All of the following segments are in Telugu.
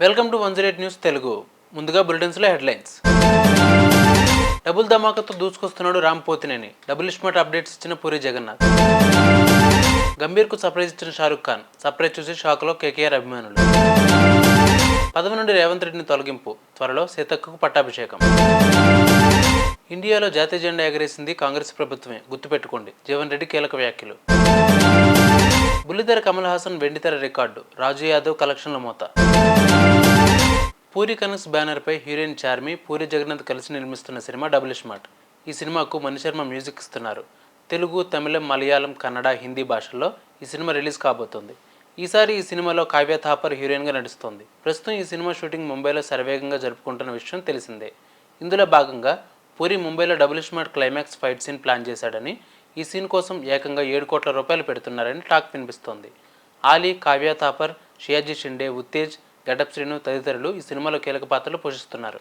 Welcome to 108 news Telugu. ముందుగా బులెటిన్స్లో హెడ్లైన్స్. డబుల్ ధమాకాతో దూసుకొస్తున్నాడు Ram Pothineni. Double smart updates ఇచ్చిన పూరి జగన్నాథ్. గంభీర్కు సర్ప్రైజ్ ఇచ్చిన షారుఖ్ ఖాన్. సర్ప్రైజ్ చూసి షాక్లో కేకేఆర్ అభిమానులు. పదవి నుండి రేవంత్ రెడ్డిని తొలగింపు. త్వరలో సీతక్కకు పట్టాభిషేకం. ఇండియాలో జాతీయ జెండా ఎగరేసింది కాంగ్రెస్ ప్రభుత్వమే, గుర్తుపెట్టుకోండి. జీవన్ రెడ్డి కీలక వ్యాఖ్యలు. బుల్లితెర కమల్ హాసన్ వెండితెర రికార్డు. రాజు యాదవ్ కలెక్షన్ల మోత. పూరి కనెక్స్ బ్యానర్పై హీరోయిన్ చార్మి, పూరి జగన్నాథ్ కలిసి నిర్మిస్తున్న సినిమా డబుల్ స్మార్ట్. ఈ సినిమాకు మణిశర్మ మ్యూజిక్ ఇస్తున్నారు. తెలుగు, తమిళం, మలయాళం, కన్నడ, హిందీ భాషల్లో ఈ సినిమా రిలీజ్ కాబోతోంది. ఈసారి ఈ సినిమాలో కావ్య థాపర్ హీరోయిన్గా నడుస్తోంది. ప్రస్తుతం ఈ సినిమా షూటింగ్ ముంబైలో శరవేగంగా జరుపుకుంటున్న విషయం తెలిసిందే. ఇందులో భాగంగా పూరి ముంబైలో double smart climax fight scene plan చేశాడని, ఈ సీన్ కోసం ఏకంగా 7 కోట్ల రూపాయలు పెడుతున్నారని టాక్ వినిపిస్తోంది. ఆలీ, కావ్య థాపర్, షియాజీ షిండే, ఉత్తేజ్, గెటప్ శ్రీను తదితరులు ఈ సినిమాలో కీలక పాత్రలు పోషిస్తున్నారు.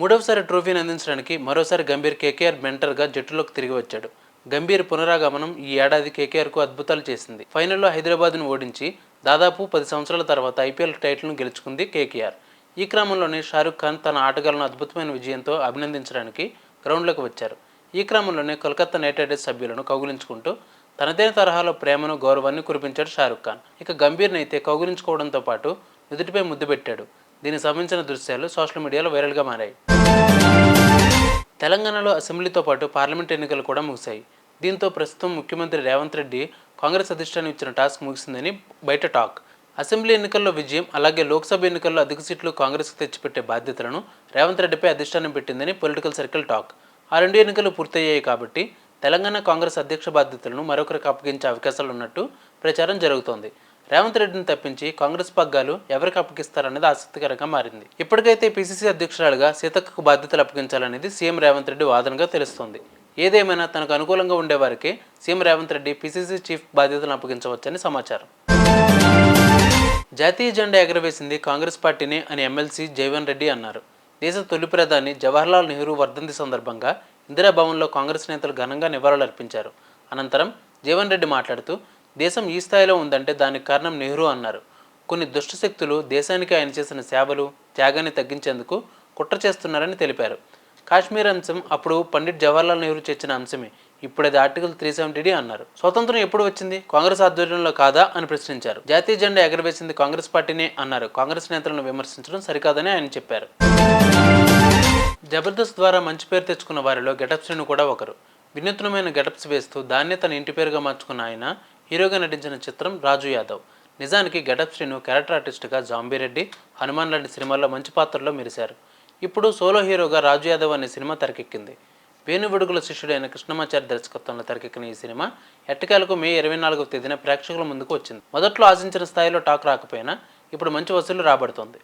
మూడవసారి ట్రోఫీని అందించడానికి మరోసారి గంభీర్ కేకేఆర్ మెంటర్గా జట్టులోకి తిరిగి వచ్చాడు. గంభీర్ పునరాగమనం ఈ ఏడాది కేకేఆర్కు అద్భుతాలు చేసింది. ఫైనల్లో హైదరాబాద్ను ఓడించి దాదాపు 10 సంవత్సరాల తర్వాత ఐపీఎల్ టైటిల్ను గెలుచుకుంది కేకేఆర్. ఈ క్రమంలోనే షారుఖ్ ఖాన్ తన ఆటగాళ్లను అద్భుతమైన విజయంతో అభినందించడానికి గ్రౌండ్లోకి వచ్చారు. ఈ క్రమంలోనే కోల్కతా నైట్ రైడర్స్ సభ్యులను కౌగిలించుకుంటూ తనదే తరహాలో ప్రేమను, గౌరవాన్ని కురిపించాడు షారుఖ్ ఖాన్. ఇక గంభీర్నైతే కౌగిలించుకోవడంతో పాటు నుదుటిపై ముద్దు పెట్టాడు. దీనికి సంబంధించిన దృశ్యాలు సోషల్ మీడియాలో వైరల్గా మారాయి. తెలంగాణలో అసెంబ్లీతో పాటు పార్లమెంట్ ఎన్నికలు కూడా ముగిశాయి. దీంతో ప్రస్తుతం ముఖ్యమంత్రి రేవంత్ రెడ్డి కాంగ్రెస్ అధిష్టానం ఇచ్చిన టాస్క్ ముగిసిందని బయట టాక్. అసెంబ్లీ ఎన్నికల్లో విజయం, అలాగే లోక్సభ ఎన్నికల్లో అధిక సీట్లు కాంగ్రెస్కు తెచ్చిపెట్టే బాధ్యతలను రేవంత్ రెడ్డిపై అధిష్టానం పెట్టిందని పొలిటికల్ సర్కిల్ టాక్. ఆ 2 ఎన్నికలు పూర్తయ్యాయి కాబట్టి తెలంగాణ కాంగ్రెస్ అధ్యక్ష బాధ్యతలను మరొకరికి అప్పగించే అవకాశాలు ఉన్నట్టు ప్రచారం జరుగుతోంది. రేవంత్ రెడ్డిని తప్పించి కాంగ్రెస్ పగ్గాలు ఎవరికి అప్పగిస్తారనేది ఆసక్తికరంగా మారింది. ఇప్పటికైతే పీసీసీ అధ్యక్షురాలుగా సీతక్కకు బాధ్యతలు అప్పగించాలనేది సీఎం రేవంత్ రెడ్డి వాదనగా తెలుస్తోంది. ఏదేమైనా తనకు అనుకూలంగా ఉండేవారికి CM Revanth Reddy PCC chief బాధ్యతలను అప్పగించవచ్చని సమాచారం. జాతీయ జెండా ఎగరవేసింది కాంగ్రెస్ పార్టీని అని ఎమ్మెల్సీ జీవన్ రెడ్డి అన్నారు. దేశ తొలి ప్రధాని జవహర్లాల్ నెహ్రూ వర్ధంతి సందర్భంగా ఇందిరాభవన్లో కాంగ్రెస్ నేతలు ఘనంగా నివాళులర్పించారు. అనంతరం జీవన్ రెడ్డి మాట్లాడుతూ, దేశం ఈ స్థాయిలో ఉందంటే దానికి కారణం నెహ్రూ అన్నారు. కొన్ని దుష్టశక్తులు దేశానికి ఆయన చేసిన సేవలు, త్యాగాన్ని తగ్గించేందుకు కుట్ర చేస్తున్నారని తెలిపారు. కాశ్మీర్ అంశం అప్పుడు పండిట్ జవహర్లాల్ నెహ్రూ చేర్చిన అంశమే, ఇప్పుడది ఆర్టికల్ 370 అన్నారు. స్వతంత్రం ఎప్పుడు వచ్చింది? కాంగ్రెస్ ఆధ్వర్యంలో కాదా అని ప్రశ్నించారు. జాతీయ జెండా ఎగరవేసింది కాంగ్రెస్ పార్టీనే అన్నారు. కాంగ్రెస్ నేతలను విమర్శించడం సరికాదని ఆయన చెప్పారు. జబర్దస్త్ ద్వారా మంచి పేరు తెచ్చుకున్న వారిలో గెటప్ శ్రీను కూడా ఒకరు. వినూత్నమైన గెటప్స్ వేస్తూ దాన్నే తన ఇంటి పేరుగా మార్చుకున్న ఆయన హీరోగా నటించిన చిత్రం రాజు యాదవ్. నిజానికి గెటప్ శ్రీను క్యారెక్టర్ ఆర్టిస్ట్గా జాంబీరెడ్డి, హనుమాన్ లాంటి సినిమాల్లో మంచి పాత్రల్లో మెరిశారు. ఇప్పుడు సోలో హీరోగా రాజు యాదవ్ అనే సినిమా తెరకెక్కింది. వేణువిడుగుల శిష్యుడైన కృష్ణమాచారి దర్శకత్వంలో తెరకెక్కిన ఈ సినిమా ఎట్టకేలకు మే 24వ తేదీన ప్రేక్షకుల ముందుకు వచ్చింది. మొదట్లో ఆశించిన స్థాయిలో టాక్ రాకపోయినా ఇప్పుడు మంచి వసూళ్లు రాబడుతోంది.